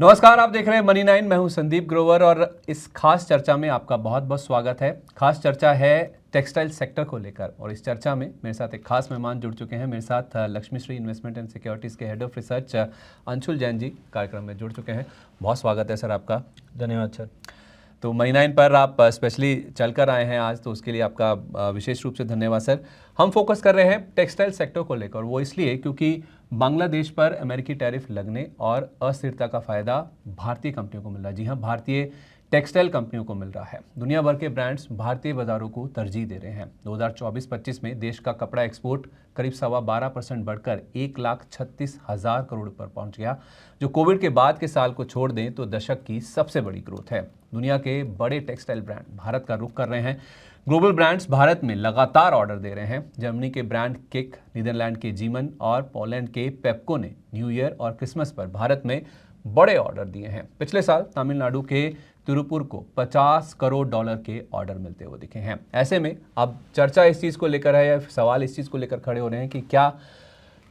नमस्कार, आप देख रहे हैं मनी 9। मैं हूं संदीप ग्रोवर और इस खास चर्चा में आपका बहुत बहुत स्वागत है। खास चर्चा है टेक्सटाइल सेक्टर को लेकर और इस चर्चा में मेरे साथ एक खास मेहमान जुड़ चुके हैं। मेरे साथ Lakshmi Shri investment and securities के head of research Anshul Jain ji कार्यक्रम में जुड़ चुके हैं। बहुत स्वागत है सर आपका। धन्यवाद सर। तो मनी 9 पर आप स्पेशली चलकर आए हैं आज, तो उसके लिए आपका विशेष रूप से धन्यवाद सर। हम फोकस कर रहे हैं टेक्सटाइल सेक्टर को लेकर, वो इसलिए क्योंकि बांग्लादेश पर अमेरिकी टैरिफ लगने और अस्थिरता का फायदा भारतीय कंपनियों को मिल रहा है। जी हाँ, भारतीय टेक्सटाइल कंपनियों को मिल रहा है। दुनिया भर के ब्रांड्स भारतीय बाजारों को तरजीह दे रहे हैं। 2024-25 में देश का कपड़ा एक्सपोर्ट करीब 12.25% बढ़कर 1,36,000 करोड़ पर पहुंच गया, जो कोविड के बाद के साल को छोड़ दें तो दशक की सबसे बड़ी ग्रोथ है। दुनिया के बड़े टेक्सटाइल ब्रांड भारत का रुख कर रहे हैं। ग्लोबल ब्रांड्स भारत में लगातार ऑर्डर दे रहे हैं। जर्मनी के ब्रांड किक, नीदरलैंड के जीमन और पोलैंड के पेप्को ने न्यू ईयर और क्रिसमस पर भारत में बड़े ऑर्डर दिए हैं। पिछले साल तमिलनाडु के तिरुपुर को $50 करोड़ के ऑर्डर मिलते हुए दिखे हैं। ऐसे में अब चर्चा इस चीज़ को लेकर है या सवाल इस चीज़ को लेकर खड़े हो रहे हैं कि क्या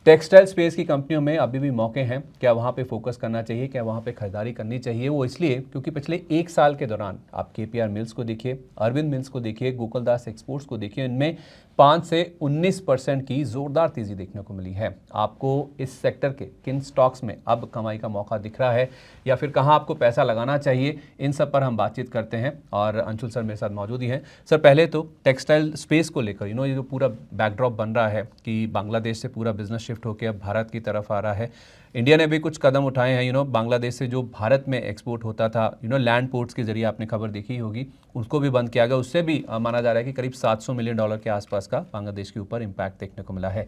टेक्सटाइल स्पेस की कंपनियों में अभी भी मौके हैं, क्या वहाँ पे फोकस करना चाहिए, क्या वहाँ पे खरीदारी करनी चाहिए। वो इसलिए क्योंकि पिछले एक साल के दौरान आप केपीआर मिल्स को देखिए, अरविंद मिल्स को देखिए, गोकुलदास एक्सपोर्ट्स को देखिए, इनमें 5 से 19% की ज़ोरदार तेज़ी देखने को मिली है। आपको इस सेक्टर के किन स्टॉक्स में अब कमाई का मौका दिख रहा है या फिर कहाँ आपको पैसा लगाना चाहिए, इन सब पर हम बातचीत करते हैं और अंशुल सर मेरे साथ मौजूद ही हैं। सर, पहले तो टेक्सटाइल स्पेस को लेकर ये जो पूरा बैकड्रॉप बन रहा है कि बांग्लादेश से पूरा बिजनेस शिफ्ट होकर अब भारत की तरफ आ रहा है। इंडिया ने भी कुछ कदम उठाए हैं। बांग्लादेश से जो भारत में एक्सपोर्ट होता था लैंड पोर्ट्स के जरिए, आपने खबर देखी होगी, उसको भी बंद किया गया। उससे भी माना जा रहा है कि करीब $700 मिलियन के आसपास का बांग्लादेश के ऊपर इम्पैक्ट देखने को मिला है।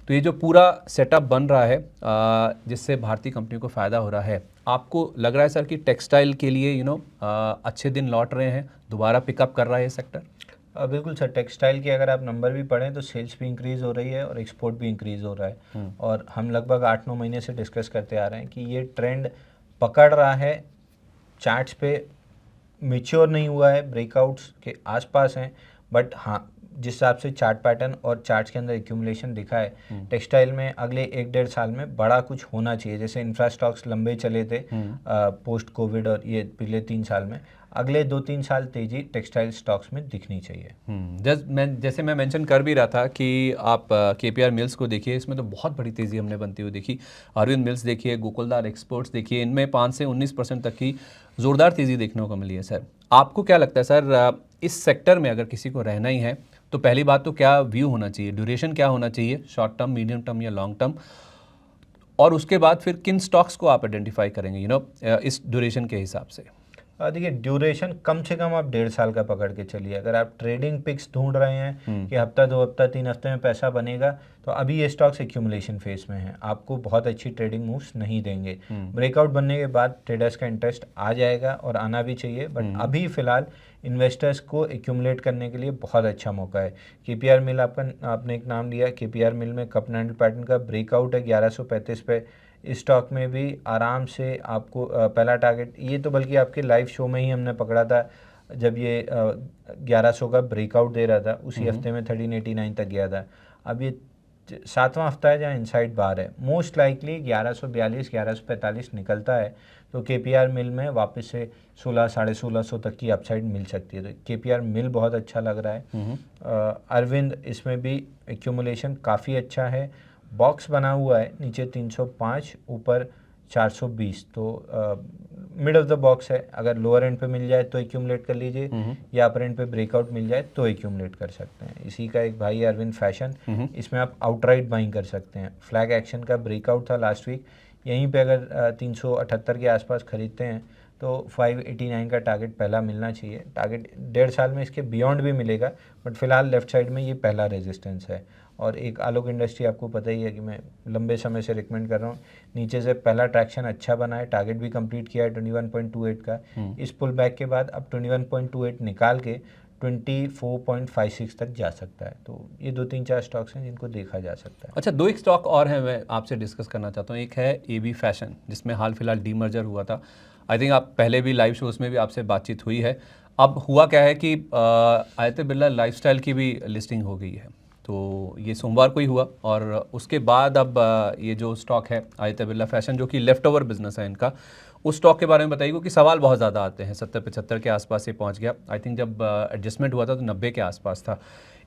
तो ये जो पूरा सेटअप बन रहा है जिससे भारतीय कंपनियों को फ़ायदा हो रहा है, आपको लग रहा है सर कि टेक्सटाइल के लिए अच्छे दिन लौट रहे हैं, दोबारा पिकअप कर रहा है ये सेक्टर? बिल्कुल सर। टेक्सटाइल के अगर आप नंबर भी पढ़ें तो सेल्स भी इंक्रीज़ हो रही है और एक्सपोर्ट भी इंक्रीज़ हो रहा है। और हम लगभग 8-9 महीने से डिस्कस करते आ रहे हैं कि ये ट्रेंड पकड़ रहा है। चार्ट्स पे मैच्योर नहीं हुआ है, ब्रेकआउट्स के आसपास हैं, बट हाँ, जिस हिसाब से चार्ट पैटर्न और चार्ट्स के अंदर एक्यूमुलेशन दिखा है, टेक्सटाइल में अगले 1-1.5 साल में बड़ा कुछ होना चाहिए। जैसे इंफ्रास्टॉक्स लंबे चले थे पोस्ट कोविड और ये पिछले 3 साल में, अगले 2-3 साल तेजी टेक्सटाइल स्टॉक्स में दिखनी चाहिए। जैसे मैं मेंशन कर भी रहा था कि आप केपीआर मिल्स को देखिए, इसमें तो बहुत बड़ी तेज़ी हमने बनती हुई देखी। अरविंद मिल्स देखिए, गोकुलदास एक्सपोर्ट्स देखिए, इनमें 5 से 19% तक की ज़ोरदार तेज़ी देखने को मिली है। सर, आपको क्या लगता है सर, इस सेक्टर में अगर किसी को रहना ही है तो पहली बात तो क्या व्यू होना चाहिए, ड्यूरेशन क्या होना चाहिए, शॉर्ट टर्म, मीडियम टर्म या लॉन्ग टर्म, और उसके बाद फिर किन स्टॉक्स को आप आइडेंटिफाई करेंगे इस ड्यूरेशन के हिसाब से? देखिए, ड्यूरेशन कम से कम आप 1.5 साल का पकड़ के चलिए। अगर आप ट्रेडिंग पिक्स ढूंढ रहे हैं कि हफ्ता 2 हफ्ता 3 हफ्ते में पैसा बनेगा, तो अभी ये स्टॉक्स एक्यूमुलेशन फेज में हैं, आपको बहुत अच्छी ट्रेडिंग मूव्स नहीं देंगे। ब्रेकआउट बनने के बाद ट्रेडर्स का इंटरेस्ट आ जाएगा और आना भी चाहिए, बट अभी फिलहाल इन्वेस्टर्स को एक्यूमुलेट करने के लिए बहुत अच्छा मौका है। केपीआर मिल आपने एक नाम लिया, केपीआर मिल में कप एंडल पैटर्न का ब्रेकआउट है 1135 पे। इस स्टॉक में भी आराम से आपको पहला टारगेट, ये तो बल्कि आपके लाइव शो में ही हमने पकड़ा था जब ये 1100 का ब्रेकआउट दे रहा था, उसी हफ्ते में 1389 तक गया था। अब ये 7वां हफ्ता है जहाँ इनसाइड बार है। मोस्ट लाइकली 1142 1145 निकलता है तो केपीआर मिल में वापस से 16 1650 तक की अपसाइड मिल सकती है। तो केपीआर मिल बहुत अच्छा लग रहा है। अरविंद, इसमें भी एक्यूमुलेशन काफ़ी अच्छा है। बॉक्स बना हुआ है, नीचे 305, ऊपर 420, तो मिड ऑफ द बॉक्स है। अगर लोअर एंड पे मिल जाए तो एक्यूमुलेट कर लीजिए, या अपर एंड पे ब्रेकआउट मिल जाए तो एक्यूमुलेट कर सकते हैं। इसी का एक भाई अरविंद फैशन, इसमें आप आउटराइट बाइंग कर सकते हैं। फ्लैग एक्शन का ब्रेकआउट था लास्ट वीक, यहीं पे अगर 378 के आसपास खरीदते हैं तो 589 का टारगेट पहला मिलना चाहिए। टारगेट 1.5 साल में इसके बियॉन्ड भी मिलेगा, बट फिलहाल लेफ्ट साइड में ये पहला रेजिस्टेंस है। और एक आलोक इंडस्ट्री, आपको पता ही है कि मैं लंबे समय से रिकमेंड कर रहा हूँ। नीचे से पहला ट्रैक्शन अच्छा बना है, टारगेट भी कंप्लीट किया है 21.28 का। इस पुल बैक के बाद अब 21.28 निकाल के 24.56 तक जा सकता है। तो ये 2-3-4 स्टॉक्स हैं जिनको देखा जा सकता है। अच्छा, 2 एक स्टॉक और हैं मैं आपसे डिस्कस करना चाहता हूँ। एक है एबी फैशन, जिसमें हाल फिलहाल डीमर्जर हुआ था। आई थिंक आप पहले भी लाइव शोज़ में भी आपसे बातचीत हुई है। अब हुआ क्या है कि आदित्य बिरला लाइफस्टाइल की भी लिस्टिंग हो गई है, तो ये सोमवार को ही हुआ और उसके बाद अब ये जो स्टॉक है आदित्य बिरला फैशन, जो कि लेफ्ट ओवर बिजनेस है इनका, उस स्टॉक के बारे में बताइए, क्योंकि सवाल बहुत ज़्यादा आते हैं। 70-75 के आसपास ये पहुंच गया। आई थिंक जब एडजस्टमेंट हुआ था तो 90 के आसपास था।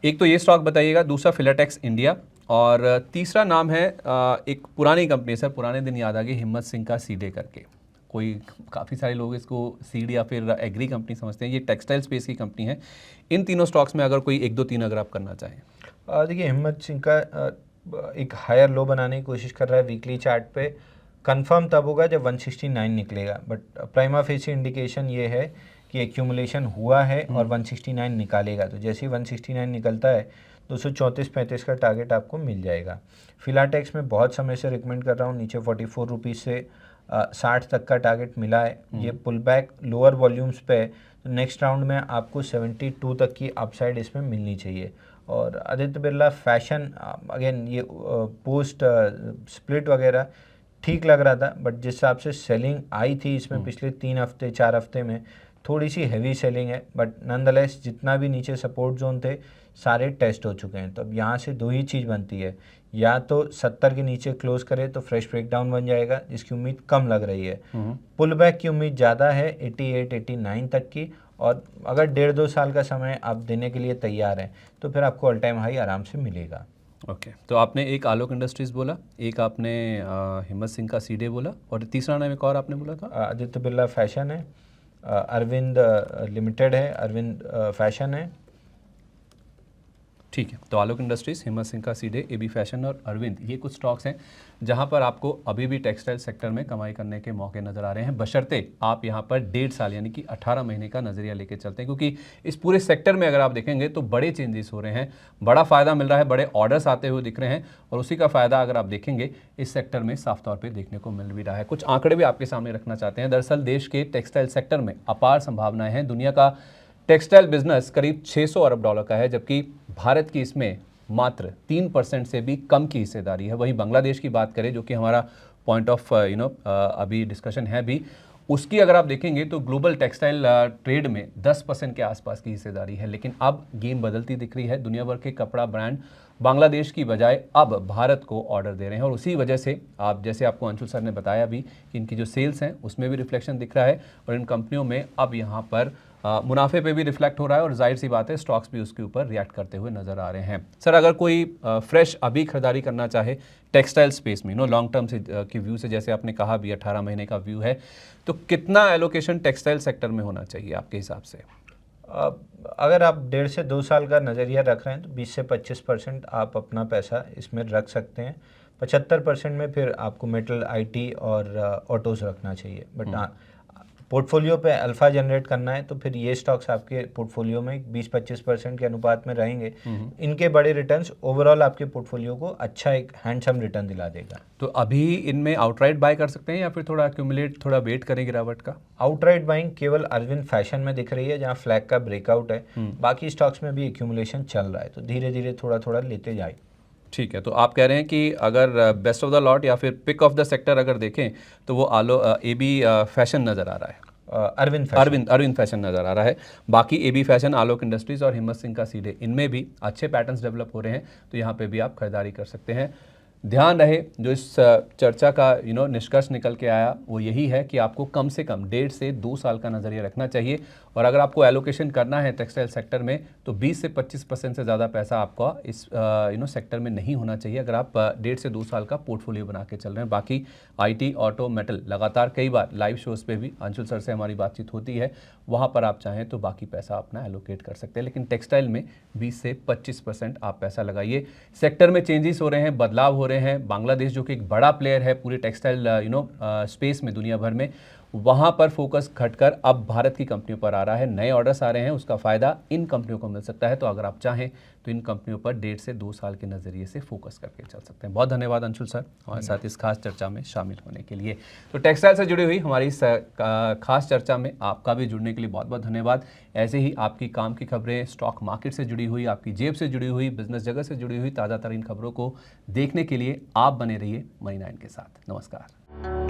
एक तो ये स्टॉक बताइएगा, दूसरा फिलाटेक्स इंडिया, और तीसरा नाम है एक पुरानी कंपनी, सर पुराने दिन याद आ गई, हिम्मत सिंह का सीडे करके। कोई काफ़ी सारे लोग इसको सीड या फिर एग्री कंपनी समझते हैं, ये टेक्सटाइल स्पेस की कंपनी है। इन तीनों स्टॉक्स में अगर कोई 1-2-3 अगर आप करना चाहें। देखिए, हिम्मत सिंह का एक हायर लो बनाने की कोशिश कर रहा है वीकली चार्ट पे। कंफर्म तब होगा जब 169 निकलेगा, बट प्राइमा फेसी इंडिकेशन ये है कि एक्यूमुलेशन हुआ है और 169 निकालेगा। तो जैसे ही 169 निकलता है 234-35 का टारगेट आपको मिल जाएगा। फिलाटेक्स में बहुत समय से रिकमेंड कर रहा हूँ, नीचे 44 रुपीज़ से 60 तक का टारगेट मिला है। ये पुल बैक लोअर वॉल्यूम्स पे है, तो नेक्स्ट राउंड में आपको 72 तक की अपसाइड इसमें मिलनी चाहिए। और आदित्य बिरला फैशन, अगेन ये पोस्ट स्प्लिट वगैरह ठीक लग रहा था, बट जिस हिसाब से सेलिंग आई थी इसमें पिछले 3 हफ्ते 4 हफ्ते में थोड़ी सी हैवी सेलिंग है। बट नॉनदलेस जितना भी नीचे सपोर्ट जोन थे सारे टेस्ट हो चुके हैं। तो अब यहाँ से दो ही चीज़ बनती है, या तो 70 के नीचे क्लोज करे तो फ्रेश ब्रेकडाउन बन जाएगा, जिसकी उम्मीद कम लग रही है। पुल बैक की उम्मीद ज़्यादा है 88-89 तक की, और अगर 1.5-2 साल का समय आप देने के लिए तैयार हैं तो फिर आपको ऑल टाइम हाई आराम से मिलेगा। ओके, तो आपने एक आलोक इंडस्ट्रीज़ बोला, एक आपने हिम्मत सिंह का सीडे बोला, और तीसरा नाम एक और आपने बोला था? आदित्य बिरला फैशन है, अरविंद लिमिटेड है, अरविंद फैशन है। ठीक है, तो आलोक इंडस्ट्रीज, हिम्मत सिंह का सीडे, एबी फैशन और अरविंद, ये कुछ स्टॉक्स हैं जहां पर आपको अभी भी टेक्सटाइल सेक्टर में कमाई करने के मौके नजर आ रहे हैं, बशर्ते आप यहां पर 1.5 साल यानी कि 18 महीने का नजरिया लेके चलते हैं। क्योंकि इस पूरे सेक्टर में अगर आप देखेंगे तो बड़े चेंजेस हो रहे हैं, बड़ा फायदा मिल रहा है, बड़े ऑर्डर्स आते हुए दिख रहे हैं, और उसी का फायदा अगर आप देखेंगे इस सेक्टर में साफ तौर पर देखने को मिल भी रहा है। कुछ आंकड़े भी आपके सामने रखना चाहते हैं। दरअसल देश के टेक्सटाइल सेक्टर में अपार संभावनाएं हैं। दुनिया का टेक्सटाइल बिजनेस करीब 600 अरब डॉलर का है, जबकि भारत की इसमें मात्र 3% से भी कम की हिस्सेदारी है। वहीं बांग्लादेश की बात करें, जो कि हमारा पॉइंट ऑफ अभी डिस्कशन है भी, उसकी अगर आप देखेंगे तो ग्लोबल टेक्सटाइल ट्रेड में 10% के आसपास की हिस्सेदारी है। लेकिन अब गेम बदलती दिख रही है। दुनिया भर के कपड़ा ब्रांड बांग्लादेश की बजाय अब भारत को ऑर्डर दे रहे हैं, और उसी वजह से आप, जैसे आपको अंशुल सर ने बताया भी, कि इनकी जो सेल्स हैं उसमें भी रिफ्लेक्शन दिख रहा है, और इन कंपनियों में अब यहाँ पर मुनाफे पे भी रिफ्लेक्ट हो रहा है, और जाहिर सी बात है स्टॉक्स भी उसके ऊपर रिएक्ट करते हुए नजर आ रहे हैं। सर, अगर कोई फ्रेश अभी खरीदारी करना चाहे टेक्सटाइल स्पेस में, लॉन्ग टर्म से की व्यू से, जैसे आपने कहा भी 18 महीने का व्यू है, तो कितना एलोकेशन टेक्सटाइल सेक्टर में होना चाहिए आपके हिसाब से? अगर आप 1.5 से 2 साल का नज़रिया रख रहे हैं तो 20 से 25% आप अपना पैसा इसमें रख सकते हैं। 75% में फिर आपको मेटल, आईटी और ऑटोज़ रखना चाहिए। बट हाँ, पोर्टफोलियो पे अल्फा जनरेट करना है तो फिर ये स्टॉक्स आपके पोर्टफोलियो में 20-25% के अनुपात में रहेंगे। इनके बड़े रिटर्न्स ओवरऑल आपके पोर्टफोलियो को अच्छा एक हैंडसम रिटर्न दिला देगा। तो अभी इनमें आउटराइट बाय कर सकते हैं या फिर थोड़ा एक्यूमुलेट, थोड़ा वेट करें गिरावट का? आउटराइट बाइंग केवल अरविंद फैशन में दिख रही है, जहाँ फ्लैग का ब्रेकआउट है। बाकी स्टॉक्स में भी एक्यूमुलेशन चल रहा है, तो धीरे धीरे थोड़ा थोड़ा लेते जाए। ठीक है, तो आप कह रहे हैं कि अगर बेस्ट ऑफ द लॉट या फिर पिक ऑफ द सेक्टर अगर देखें तो वो एबी फैशन नज़र आ रहा है, अरविंद फैशन नज़र आ रहा है। बाकी एबी फैशन, आलोक इंडस्ट्रीज़ और हिम्मत सिंह का सीडे, इनमें भी अच्छे पैटर्न्स डेवलप हो रहे हैं, तो यहाँ पे भी आप खरीदारी कर सकते हैं। ध्यान रहे, जो इस चर्चा का निष्कर्ष निकल के आया वो यही है कि आपको कम से कम 1.5 से 2 साल का नज़रिया रखना चाहिए, और अगर आपको एलोकेशन करना है टेक्सटाइल सेक्टर में तो 20 से 25% से ज़्यादा पैसा आपका इस सेक्टर में नहीं होना चाहिए, अगर आप 1.5 से 2 साल का पोर्टफोलियो बना के चल रहे हैं। बाकी आईटी, ऑटो, मेटल, लगातार कई बार लाइव शोज़ पे भी अंशुल सर से हमारी बातचीत होती है, वहाँ पर आप चाहें तो बाकी पैसा अपना एलोकेट कर सकते हैं, लेकिन टेक्सटाइल में 20 से 25% आप पैसा लगाइए। सेक्टर में चेंजेस हो रहे हैं, बदलाव हो रहे हैं। बांग्लादेश जो कि एक बड़ा प्लेयर है पूरे टेक्सटाइल स्पेस में दुनिया भर में, वहाँ पर फोकस घटकर अब भारत की कंपनियों पर आ रहा है, नए ऑर्डर्स आ रहे हैं, उसका फ़ायदा इन कंपनियों को मिल सकता है। तो अगर आप चाहें तो इन कंपनियों पर 1.5 से 2 साल के नज़रिए से फोकस करके चल सकते हैं। बहुत धन्यवाद अंशुल सर हमारे साथ इस खास चर्चा में शामिल होने के लिए। तो टेक्सटाइल से जुड़ी हुई हमारी इस खास चर्चा में आपका भी जुड़ने के लिए बहुत बहुत धन्यवाद। ऐसे ही आपकी काम की खबरें, स्टॉक मार्केट से जुड़ी हुई, आपकी जेब से जुड़ी हुई, बिजनेस जगत से जुड़ी हुई ताज़ा तरीन खबरों को देखने के लिए आप बने रहिए मनी 9 के साथ। नमस्कार।